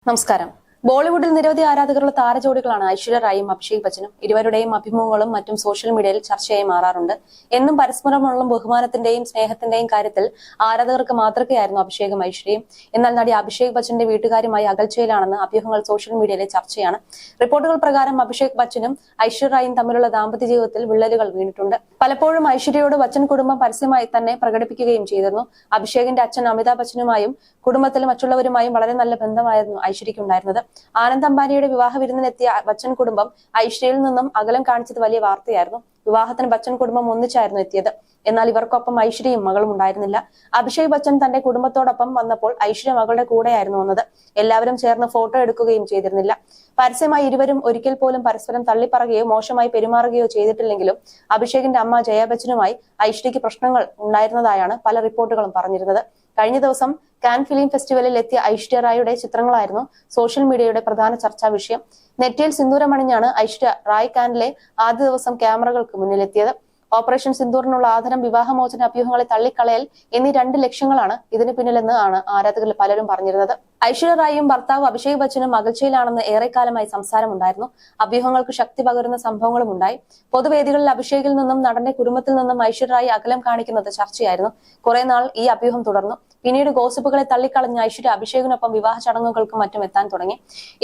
നമസ്കാരം. ബോളിവുഡിൽ നിരവധി ആരാധകരുള്ള താരജോഡികളാണ് ഐശ്വര്യ റായും അഭിഷേക് ബച്ചനും. ഇരുവരുടെയും അഭിമുഖങ്ങളും മറ്റും സോഷ്യൽ മീഡിയയിൽ ചർച്ചയായി മാറാറുണ്ട്. എന്നും പരസ്പരമുള്ള ബഹുമാനത്തിന്റെയും സ്നേഹത്തിന്റെയും കാര്യത്തിൽ ആരാധകർക്ക് മാതൃകയായിരുന്നു അഭിഷേകും ഐശ്വര്യയും. എന്നാൽ നടി അഭിഷേക് ബച്ചന്റെ വീട്ടുകാരുമായി അകൽച്ചയിലാണെന്ന് അഭ്യൂഹങ്ങൾ സോഷ്യൽ മീഡിയയിലെ ചർച്ചയാണ്. റിപ്പോർട്ടുകൾ പ്രകാരം അഭിഷേക് ബച്ചനും ഐശ്വര്യ റായും തമ്മിലുള്ള ദാമ്പത്യ ജീവിതത്തിൽ വിള്ളലുകൾ വീണിട്ടുണ്ട്. പലപ്പോഴും ഐശ്വര്യയോട് ബച്ചൻ കുടുംബം പരസ്യമായി തന്നെ പ്രകടിപ്പിക്കുകയും ചെയ്തിരുന്നു. അഭിഷേകിന്റെ അച്ഛൻ അമിതാഭ് ബച്ചനുമായും കുടുംബത്തിലെ മറ്റുള്ളവരുമായും വളരെ നല്ല ബന്ധമായിരുന്നു ഐശ്വര്യയ്ക്കുണ്ടായിരുന്നത്. ആനന്ദ് അംബാനിയുടെ വിവാഹ വിരുന്നിനെത്തിയ ബച്ചൻ കുടുംബം ഐശ്വര്യയിൽ നിന്നും അകലം കാണിച്ചത് വലിയ വാർത്തയായിരുന്നു. വിവാഹത്തിന് ബച്ചൻ കുടുംബം ഒന്നിച്ചായിരുന്നു എത്തിയത്. എന്നാൽ ഇവർക്കൊപ്പം ഐശ്വര്യയും മകളും ഉണ്ടായിരുന്നില്ല. അഭിഷേക് ബച്ചൻ തന്റെ കുടുംബത്തോടൊപ്പം വന്നപ്പോൾ ഐശ്വര്യ മകളുടെ കൂടെയായിരുന്നു വന്നത്. എല്ലാവരും ചേർന്ന് ഫോട്ടോ എടുക്കുകയും ചെയ്തിരുന്നില്ല. പരസ്യമായി ഇരുവരും ഒരിക്കൽ പോലും പരസ്പരം തള്ളിപ്പറയുകയോ മോശമായി പെരുമാറുകയോ ചെയ്തിട്ടില്ലെങ്കിലും അഭിഷേകിന്റെ അമ്മ ജയ ബച്ചനുമായി ഐശ്വര്യയ്ക്ക് പ്രശ്നങ്ങൾ ഉണ്ടായിരുന്നതായാണ് പല റിപ്പോർട്ടുകളും പറഞ്ഞിരുന്നത്. കഴിഞ്ഞ ദിവസം കാൻ ഫിലിം ഫെസ്റ്റിവലിൽ എത്തിയ ഐശ്വര്യ റായുടെ ചിത്രങ്ങളായിരുന്നു സോഷ്യൽ മീഡിയയുടെ പ്രധാന ചർച്ചാ വിഷയം. നെറ്റിയിൽ സിന്ദൂരമണിഞ്ഞാണ് ഐശ്വര്യ റായ് കാനിലെ ആദ്യ ദിവസം ക്യാമറകൾക്ക് മുന്നിലെത്തിയത്. ഓപ്പറേഷൻ സിന്ദൂറിനുള്ള ആദരം, വിവാഹമോചന അഭ്യൂഹങ്ങളെ തള്ളിക്കളയൽ എന്നീ 2 ലക്ഷ്യങ്ങളാണ് ഇതിന് പിന്നിലെന്ന് ആണ് ആരാധകരിൽ പലരും പറഞ്ഞിരുന്നത്. ഐശ്വര്യ റായും ഭർത്താവ് അഭിഷേക് ബച്ചനും അകൽച്ചയിലാണെന്ന് ഏറെക്കാലമായി സംസാരമുണ്ടായിരുന്നു. അഭ്യൂഹങ്ങൾക്ക് ശക്തി പകരുന്ന സംഭവങ്ങളും ഉണ്ടായി. പൊതുവേദികളിൽ അഭിഷേകിൽ നിന്നും നടന്റെ കുടുംബത്തിൽ നിന്നും ഐശ്വര്യ റായി അകലം കാണിക്കുന്നത് ചർച്ചയായിരുന്നു. കുറെ നാൾ ഈ അഭ്യൂഹം തുടർന്നു. പിന്നീട് ഗോസിപ്പുകളെ തള്ളിക്കളഞ്ഞ ഐശ്വര്യ അഭിഷേകിനൊപ്പം വിവാഹ ചടങ്ങുകൾക്കും മറ്റും എത്താൻ തുടങ്ങി.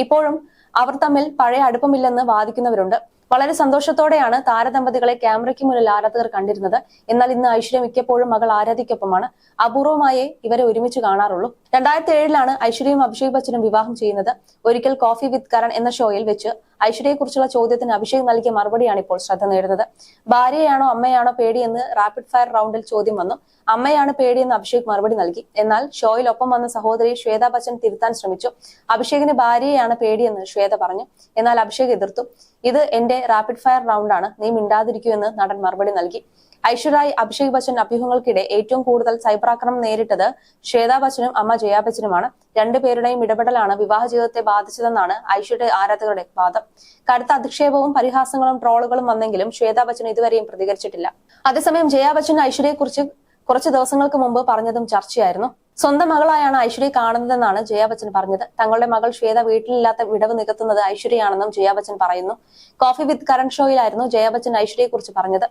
ഇപ്പോഴും അവർ തമ്മിൽ പഴയ അടുപ്പമില്ലെന്ന് വാദിക്കുന്നവരുണ്ട്. വളരെ സന്തോഷത്തോടെയാണ് താരദമ്പതികളെ ക്യാമറയ്ക്ക് മുന്നിൽ ആരാധകർ കണ്ടിരുന്നത്. എന്നാൽ ഇന്ന് ഐശ്വര്യ മിക്കപ്പോഴും മകൾ ആരാധ്യയ്ക്കൊപ്പമാണ്. അപൂർവമായേ ഇവരെ ഒരുമിച്ച് കാണാറുള്ളൂ. 2007 ഐശ്വര്യയും അഭിഷേക് ബച്ചനും വിവാഹം ചെയ്യുന്നത്. ഒരിക്കൽ കോഫി വിത്ത് കരൺ എന്ന ഷോയിൽ വെച്ച് ഐശ്വര്യയെക്കുറിച്ചുള്ള ചോദ്യത്തിന് അഭിഷേക് നൽകിയ മറുപടിയാണ് ഇപ്പോൾ ശ്രദ്ധ നേടുന്നത്. ഭാര്യയാണോ അമ്മയാണോ പേടിയെന്ന് റാപ്പിഡ് ഫയർ റൗണ്ടിൽ ചോദ്യം വന്നു. അമ്മയാണ് പേടിയെന്ന് അഭിഷേക് മറുപടി നൽകി. എന്നാൽ ഷോയിൽ ഒപ്പം വന്ന സഹോദരി ശ്വേത ബച്ചൻ തിരുത്താൻ ശ്രമിച്ചു. അഭിഷേകിന് ഭാര്യയാണ് പേടിയെന്ന് ശ്വേത പറഞ്ഞു. എന്നാൽ അഭിഷേക് എതിർത്തു. ഇത് എന്റെ റാപ്പിഡ് ഫയർ റൗണ്ടാണ്, നീ മിണ്ടാതിരിക്കൂ എന്ന് നടൻ മറുപടി നൽകി. ഐശ്വര്യ അഭിഷേക് ബച്ചൻ അഭ്യൂഹങ്ങൾക്കിടെ ഏറ്റവും കൂടുതൽ സൈബർ ആക്രമണം നേരിട്ടത് ശ്വേത ബച്ചനും അമ്മ ജയ ബച്ചനുമാണ്. 2 പേരുടെയും ഇടപെടലാണ് വിവാഹ ജീവിതത്തെ ബാധിച്ചതെന്നാണ് ഐശ്വര്യ ആരാധകരുടെ വാദം. കടുത്ത അധിക്ഷേപവും പരിഹാസങ്ങളും ട്രോളുകളും വന്നെങ്കിലും ശ്വേത ബച്ചൻ ഇതുവരെയും പ്രതികരിച്ചിട്ടില്ല. അതേസമയം ജയ ബച്ചൻ ഐശ്വര്യയെക്കുറിച്ച് കുറച്ച് ദിവസങ്ങൾക്ക് മുമ്പ് പറഞ്ഞതും ചർച്ചയായിരുന്നു. സ്വന്തം മകളായാണ് ഐശ്വര്യ കാണുന്നതെന്നാണ് ജയ ബച്ചൻ പറഞ്ഞത്. തങ്ങളുടെ മകൾ ശ്വേത വീട്ടിലില്ലാത്ത വിടവ് നികത്തുന്നത് ഐശ്വര്യയാണെന്നും ജയ ബച്ചൻ പറയുന്നു. കോഫി വിത്ത് കരൺ ഷോയിലായിരുന്നു ജയ ബച്ചൻ ഐശ്വര്യയെക്കുറിച്ച് പറഞ്ഞത്.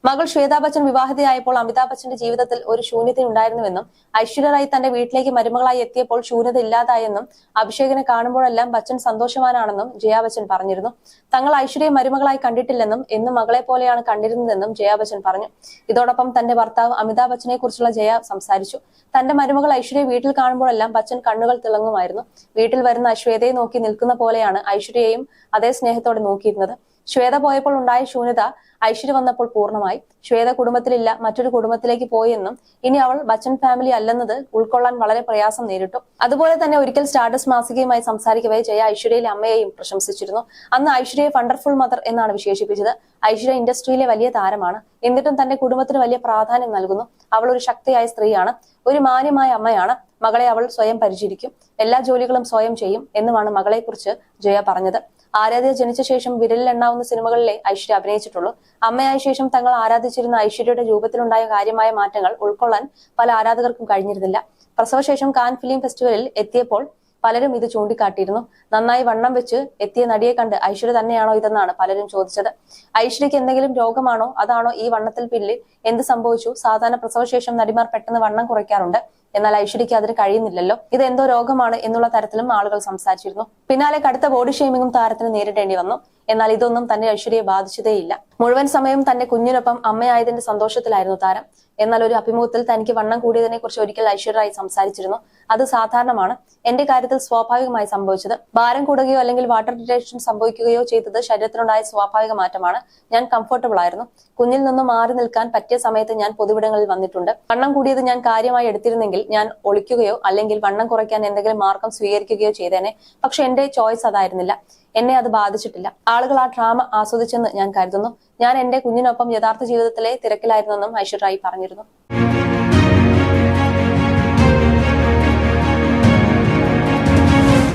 മകൾ ശ്വേത ബച്ചൻ വിവാഹിതയായപ്പോൾ അമിതാഭ് ബച്ചന്റെ ജീവിതത്തിൽ ഒരു ശൂന്യത ഉണ്ടായിരുന്നുവെന്നും ഐശ്വര്യ റായി തന്റെ വീട്ടിലേക്ക് മരുമകളായി എത്തിയപ്പോൾ ശൂന്യത ഇല്ലാതായെന്നും അഭിഷേകിനെ കാണുമ്പോഴെല്ലാം ബച്ചൻ സന്തോഷവാനാണെന്നും ജയ ബച്ചൻ പറഞ്ഞിരുന്നു. തങ്ങൾ ഐശ്വര്യയെ മരുമകളായി കണ്ടിട്ടില്ലെന്നും എന്നും മകളെ പോലെയാണ് കണ്ടിരുന്നതെന്നും ജയ ബച്ചൻ പറഞ്ഞു. ഇതോടൊപ്പം തന്റെ ഭർത്താവ് അമിതാഭ് ബച്ചനെ കുറിച്ചുള്ള ജയ സംസാരിച്ചു. തന്റെ മരുമകൾ ഐശ്വര്യയെ വീട്ടിൽ കാണുമ്പോഴെല്ലാം ബച്ചൻ കണ്ണുകൾ തിളങ്ങുമായിരുന്നു. വീട്ടിൽ വരുന്ന ശ്വേതയെ നോക്കി നിൽക്കുന്ന പോലെയാണ് ഐശ്വര്യയെയും അതേ സ്നേഹത്തോടെ നോക്കിയിരുന്നത്. ശ്വേത പോയപ്പോൾ ഉണ്ടായ ശൂന്യത ഐശ്വര്യ വന്നപ്പോൾ പൂർണ്ണമായി. ശ്വേത കുടുംബത്തിലില്ല, മറ്റൊരു കുടുംബത്തിലേക്ക് പോയെന്നും ഇനി അവൾ ബച്ചൻ ഫാമിലി അല്ലെന്നത് ഉൾക്കൊള്ളാൻ വളരെ പ്രയാസം നേരിട്ടു. അതുപോലെ തന്നെ ഒരിക്കൽ സ്റ്റാർഡസ്റ്റ് മാസികയുമായി സംസാരിക്കവേ ജയ ഐശ്വര്യയിലെ അമ്മയെയും പ്രശംസിച്ചിരുന്നു. അന്ന് ഐശ്വര്യയെ വണ്ടർഫുൾ മദർ എന്നാണ് വിശേഷിപ്പിച്ചത്. ഐശ്വര്യ ഇൻഡസ്ട്രിയിലെ വലിയ താരമാണ്. എന്നിട്ടും തന്റെ കുടുംബത്തിന് വലിയ പ്രാധാന്യം നൽകുന്നു. അവൾ ഒരു ശക്തിയായ സ്ത്രീയാണ്, ഒരു മാന്യമായ അമ്മയാണ്. മകളെ അവൾ സ്വയം പരിചരിക്കും, എല്ലാ ജോലികളും സ്വയം ചെയ്യും എന്നുമാണ് മകളെക്കുറിച്ച് ജയ പറഞ്ഞത്. ആരാധ്യ ജനിച്ച ശേഷം വിരലിലെണ്ണാവുന്ന സിനിമകളിലെ ഐശ്വര്യ അഭിനയിച്ചിട്ടുള്ളൂ. അമ്മയായ ശേഷം തങ്ങൾ ആരാധിച്ചിരുന്ന ഐശ്വര്യയുടെ രൂപത്തിലുണ്ടായ കാര്യമായ മാറ്റങ്ങൾ ഉൾക്കൊള്ളാൻ പല ആരാധകർക്കും കഴിഞ്ഞിരുന്നില്ല. പ്രസവശേഷം കാൻ ഫിലിം ഫെസ്റ്റിവലിൽ എത്തിയപ്പോൾ പലരും ഇത് ചൂണ്ടിക്കാട്ടിയിരുന്നു. നന്നായി വണ്ണം വെച്ച് എത്തിയ നടിയെ കണ്ട് ഐശ്വര്യ തന്നെയാണോ ഇതെന്നാണ് പലരും ചോദിച്ചത്. ഐശ്വര്യയ്ക്ക് എന്തെങ്കിലും രോഗമാണോ, അതാണോ ഈ വണ്ണത്തിൽ പിന്നിൽ, എന്ത് സംഭവിച്ചു? സാധാരണ പ്രസവശേഷം നടിമാർ പെട്ടെന്ന് വണ്ണം കുറയ്ക്കാറുണ്ട്. എന്നാൽ ഐശ്വര്യയ്ക്ക് അതിന് കഴിയുന്നില്ലല്ലോ. ഇത് എന്തോ രോഗമാണ് എന്നുള്ള തരത്തിലും ആളുകൾ സംസാരിച്ചിരുന്നു. പിന്നാലെ കടുത്ത ബോഡി ഷെയ്മിങ്ങും താരത്തിന് നേരിടേണ്ടി വന്നു. എന്നാൽ ഇതൊന്നും തന്നെ ഐശ്വര്യയെ ബാധിച്ചതേയില്ല. മുഴുവൻ സമയം തന്റെ കുഞ്ഞിനൊപ്പം അമ്മയായതിന്റെ സന്തോഷത്തിലായിരുന്നു താരം. എന്നാൽ ഒരു അഭിമുഖത്തിൽ തനിക്ക് വണ്ണം കൂടിയതിനെ കുറിച്ച് ഒരിക്കൽ ഐശ്വര്യ റായി സംസാരിച്ചിരുന്നു. അത് സാധാരണമാണ്, എന്റെ കാര്യത്തിൽ സ്വാഭാവികമായി സംഭവിച്ചത്. ഭാരം കൂടുകയോ അല്ലെങ്കിൽ വാട്ടർ റിട്ടേഷൻ സംഭവിക്കുകയോ ചെയ്തത് ശരീരത്തിനുണ്ടായ സ്വാഭാവിക മാറ്റമാണ്. ഞാൻ കംഫർട്ടബിൾ ആയിരുന്നു. കുഞ്ഞിൽ നിന്നും മാറി നിൽക്കാൻ പറ്റിയ സമയത്ത് ഞാൻ പൊതുവിടങ്ങളിൽ വന്നിട്ടുണ്ട്. വണ്ണം കൂടിയത് ഞാൻ കാര്യമായി എടുത്തിരുന്നെങ്കിൽ ഞാൻ ഒളിക്കുകയോ അല്ലെങ്കിൽ വണ്ണം കുറയ്ക്കാൻ എന്തെങ്കിലും മാർഗം സ്വീകരിക്കുകയോ ചെയ്തേനെ. പക്ഷെ എന്റെ ചോയ്സ് അതായിരുന്നില്ല. എന്നെ അത് ബാധിച്ചിട്ടില്ല. ആളുകൾ ആ ഡ്രാമ ആസ്വദിച്ചെന്ന് ഞാൻ കരുതുന്നു. ഞാൻ എന്റെ കുഞ്ഞിനൊപ്പം യഥാർത്ഥ ജീവിതത്തിലെ തിരക്കിലായിരുന്നെന്നും ഐശ്വര്യ റായി പറഞ്ഞിരുന്നു.